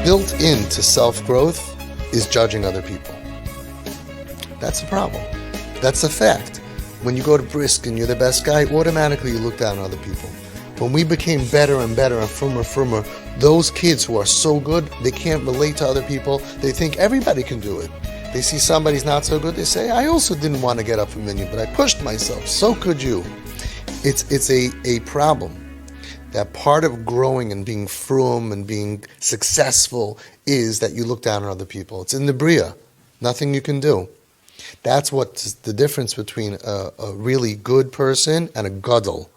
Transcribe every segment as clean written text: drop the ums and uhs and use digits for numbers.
built into self-growth is judging other people. That's the problem. That's a fact. When you go to Brisk and you're the best guy, automatically you look down on other people. When we became better and better and firmer, those kids who are so good, they can't relate to other people. They think everybody can do it. They see somebody's not so good, they say, I also didn't want to get up from menu, but I pushed myself. So could you. It's a problem. That part of growing and being frum and being successful is that you look down on other people. It's in the Bria. Nothing you can do. That's what's the difference between a really good person and a gadol.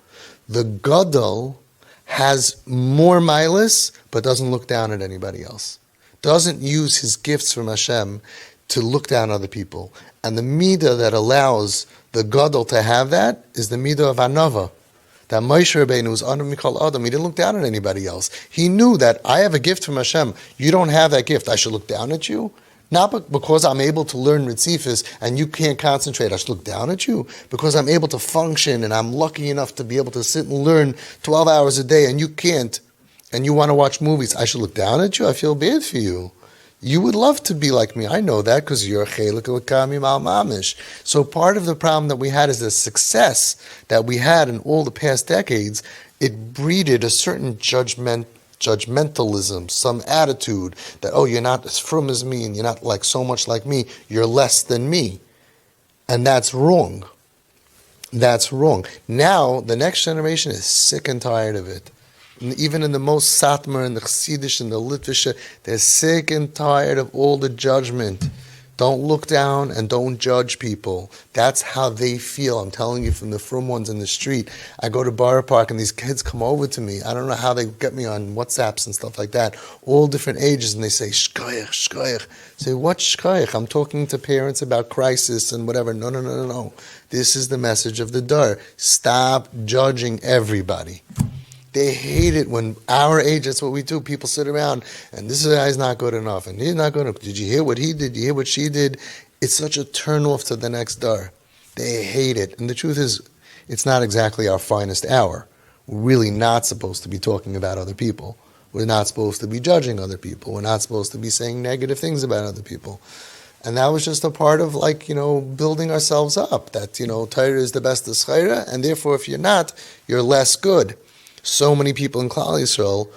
The gadol has more milas, but doesn't look down at anybody else. Doesn't use his gifts from Hashem to look down on other people. And the midah that allows the gadol to have that is the midah of anava. That Moshe Rabbeinu was Adam Mikol Adam. He didn't look down at anybody else. He knew that I have a gift from Hashem. You don't have that gift. I should look down at you? Not because I'm able to learn Ritzifis and you can't concentrate. I should look down at you because I'm able to function and I'm lucky enough to be able to sit and learn 12 hours a day and you can't and you want to watch movies. I should look down at you? I feel bad for you. You would love to be like me. I know that because you're a chelik l'kami mal mamish. So part of the problem that we had is the success that we had in all the past decades. It breeded a certain judgmentalism, some attitude that, oh, you're not as frum as me and you're not like so much like me. You're less than me. And that's wrong. That's wrong. Now, the next generation is sick and tired of it. Even in the most Satmar and the Chassidish and the Litvish, they're sick and tired of all the judgment. Don't look down and don't judge people. That's how they feel. I'm telling you from the frum ones in the street. I go to Borough Park and these kids come over to me. I don't know how they get me on WhatsApps and stuff like that. All different ages, and they say, shkoyach, shkoyach. I say, what shkoyach? I'm talking to parents about crisis and whatever. No. This is the message of the Dar. Stop judging everybody. They hate it when our age, that's what we do. People sit around and this guy's not good enough and he's not good enough. Did you hear what he did? Did you hear what she did? It's such a turn off to the next Dar. They hate it. And the truth is, it's not exactly our finest hour. We're really not supposed to be talking about other people. We're not supposed to be judging other people. We're not supposed to be saying negative things about other people. And that was just a part of building ourselves up. That, Torah is the best of Schayra, and therefore if you're not, you're less good. So many people in Klal Yisrael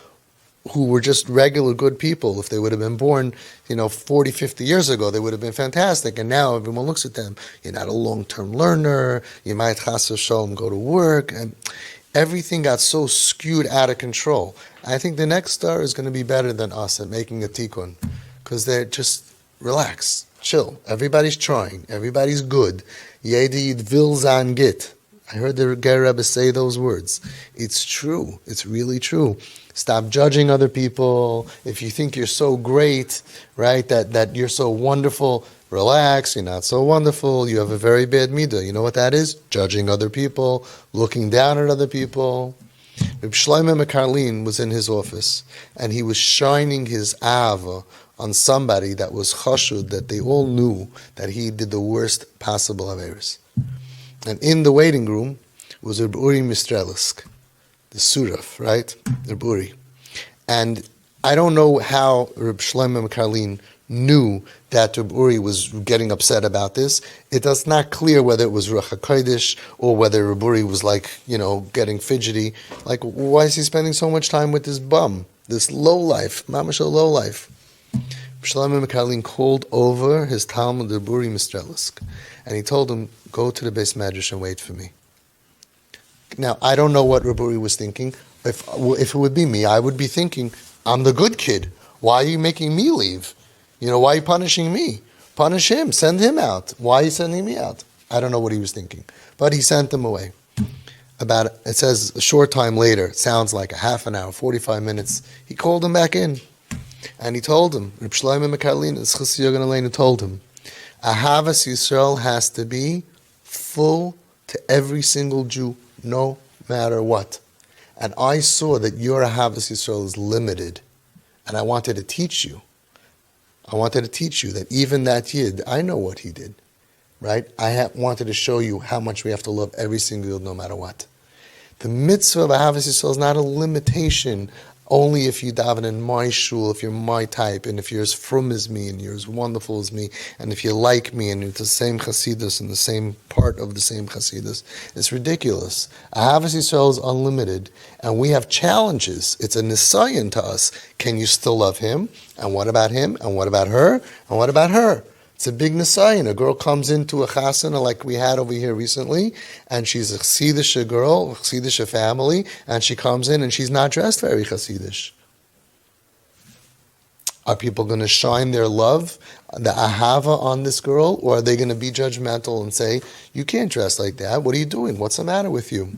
who were just regular good people, if they would have been born, 40, 50 years ago, they would have been fantastic. And now everyone looks at them, you're not a long-term learner, you might chas v'sholom go to work, and everything got so skewed out of control. I think the next star is going to be better than us at making a tikkun, because they're just relax, chill. Everybody's trying, everybody's good. Yedid vil zan git. I heard the Ger Rebbe say those words. It's true. It's really true. Stop judging other people. If you think you're so great, right, that you're so wonderful, relax. You're not so wonderful. You have a very bad midah. You know what that is? Judging other people, looking down at other people. Reb Shlomo McCarlin was in his office, and he was shining his ahava on somebody that was chashud, that they all knew that he did the worst possible averos. And in the waiting room was Reb Uri Mistrelisk, the Suraf, right? Reb Uri. And I don't know how Reb Shlomo McCarlin knew that Reb Uri was getting upset about this. It is not clear whether it was Ruach HaKodesh or whether Reb Uri was getting fidgety. Like, why is he spending so much time with this bum, this lowlife, mamash lowlife? Shlomo McCarlin called over his Talmud Reb Uri Mistrelisk, and he told him, go to the Beis Medrash and wait for me. Now, I don't know what Reb Uri was thinking. If it would be me, I would be thinking, I'm the good kid. Why are you making me leave? Why are you punishing me? Punish him. Send him out. Why are you sending me out? I don't know what he was thinking. But he sent them away. It says a short time later, it sounds like a half an hour, 45 minutes, he called him back in. And he told him, Reb Shlomo McCarlin, Tzchus Yogan Aleinu told him, Ahavas Yisrael has to be full to every single Jew, no matter what. And I saw that your Ahavas Yisrael is limited. And I wanted to teach you. I wanted to teach you that even that Yid, I know what he did. Right? Wanted to show you how much we have to love every single Yid no matter what. The mitzvah of Ahavas Yisrael is not a limitation Only if you daven in my shul, if you're my type, and if you're as frum as me, and you're as wonderful as me, and if you like me, and you're the same chassidus, and the same part of the same chassidus. It's ridiculous. Ahavas Yisrael is unlimited, and we have challenges. It's a nisayon to us. Can you still love him? And what about him? And what about her? And what about her? It's a big nisayon. A girl comes into a chasana like we had over here recently, and she's a chassidish girl, a chassidish family, and she comes in and she's not dressed very chassidish. Are people going to shine their love, the ahava on this girl, or are they going to be judgmental and say, you can't dress like that, what are you doing, what's the matter with you?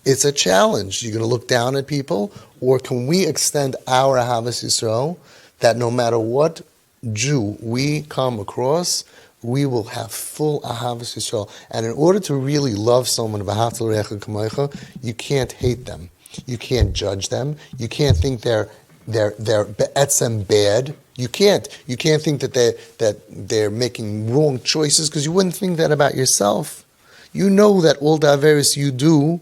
It's a challenge. You're going to look down at people, or can we extend our ahavas Yisrael, that no matter what Jew we come across, we will have full ahavas Yisrael. And in order to really love someone, you can't hate them. You can't judge them. You can't think they're be'etzem bad. You can't think that they're making wrong choices, because you wouldn't think that about yourself. You know that all the averis you do,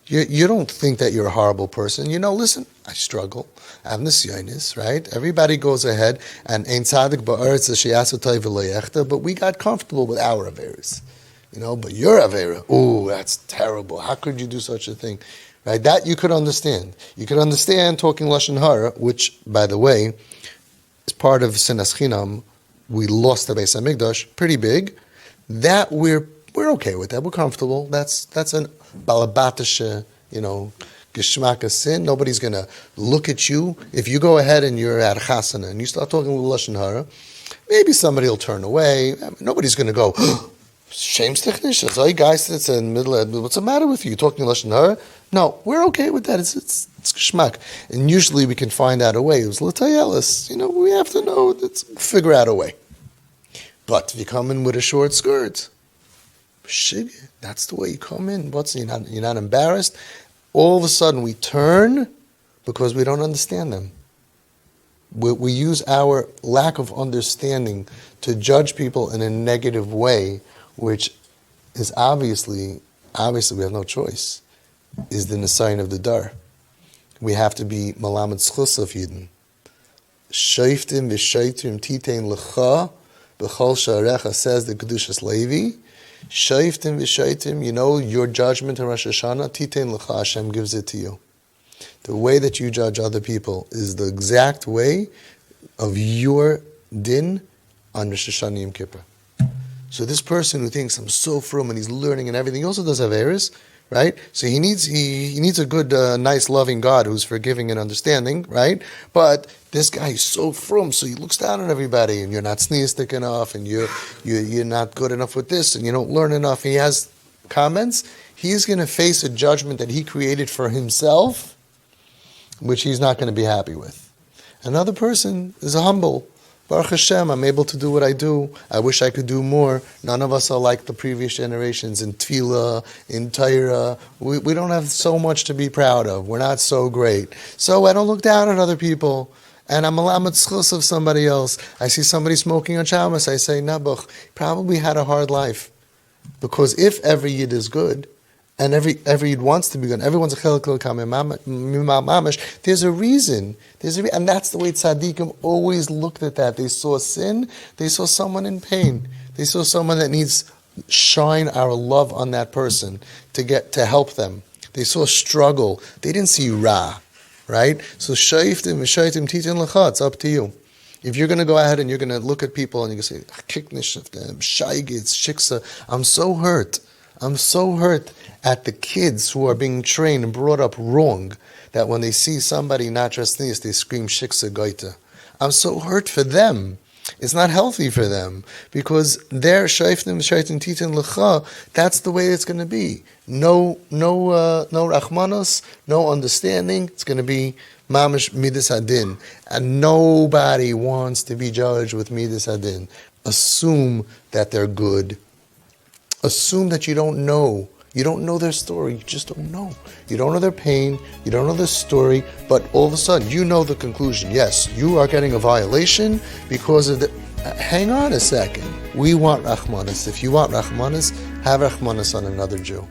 you don't think that you're a horrible person. Listen, I struggle. I have nisyonis, right? Everybody goes ahead and ein tzadik ba'aretz she'asu tov v'lo, but we got comfortable with our averis. But your avera, that's terrible. How could you do such a thing? Right? That you could understand. You could understand talking lashon hara, which, by the way, is part of sinas chinam. We lost the Beis Hamikdash, pretty big. That we're okay with that. We're comfortable. That's an balabatisha, geshmak sin. Nobody's going to look at you. If you go ahead and you're at chasana and you start talking with lashon hara, maybe somebody will turn away. Nobody's going to go, shame's technician. So, guys, that's in the middle of, what's the matter with you? You're talking lashon hara? No, we're okay with that. It's geshmak. And usually we can find out a way. It was l'tayelis. We have to know, let's figure out a way. But if you come in with a short skirt, shig, that's the way you come in. You're not embarrassed. All of a sudden we turn because we don't understand them. We use our lack of understanding to judge people in a negative way, which is obviously we have no choice, is the sign of the dar. We have to be malamed schus of Yidden. Shoiftim v'shoitrim titein lecha b'chol sha'arecha, says the Kedushas Levi. Shoiftim v'shoitrim, your judgment in Rosh Hashanah, titein lecha, Hashem gives it to you. The way that you judge other people is the exact way of your din on Rosh Hashanah Yom Kippur. So this person who thinks I'm so frum and he's learning and everything, he also does have errors, right? So he needs a good, nice, loving God who's forgiving and understanding, right? But this guy is so frum, so he looks down on everybody, and you're not sneezestick enough, and you're not good enough with this, and you don't learn enough. He has comments. He's going to face a judgment that he created for himself, which he's not going to be happy with. Another person is humble. Baruch Hashem, I'm able to do what I do. I wish I could do more. None of us are like the previous generations in Tefillah, in Torah. We don't have so much to be proud of. We're not so great. So I don't look down at other people. And I'm a lamed schus of somebody else. I see somebody smoking on Shabbos. I say, Nabuch, probably had a hard life. Because if every Yid is good, and every Yid wants to be good, everyone's a chelik mamash, there's a reason. And that's the way tzaddikim always looked at that. They saw sin, they saw someone in pain, they saw someone that needs shine our love on that person to help them. They saw struggle. They didn't see ra, right? So shayiftim v'shaytim titin lecha, it's up to you. If you're going to go ahead and you're going to look at people and you're going to say, kiknish of them, shaygitz, shiksa, I'm so hurt at the kids who are being trained and brought up wrong, that when they see somebody not dressed nice, they scream shiksa goita. I'm so hurt for them. It's not healthy for them, because they're shayfnim shaytin titin lecha. That's the way it's going to be. No rachmanos, no understanding. It's going to be mamish midas hadin, and nobody wants to be judged with midas hadin. Assume that they're good. Assume that you don't know. You don't know their story. You just don't know. You don't know their pain. You don't know their story. But all of a sudden, you know the conclusion. Yes, you are getting a violation because of the... Hang on a second. We want Rahmanas. If you want Rahmanas, have Rahmanas on another Jew.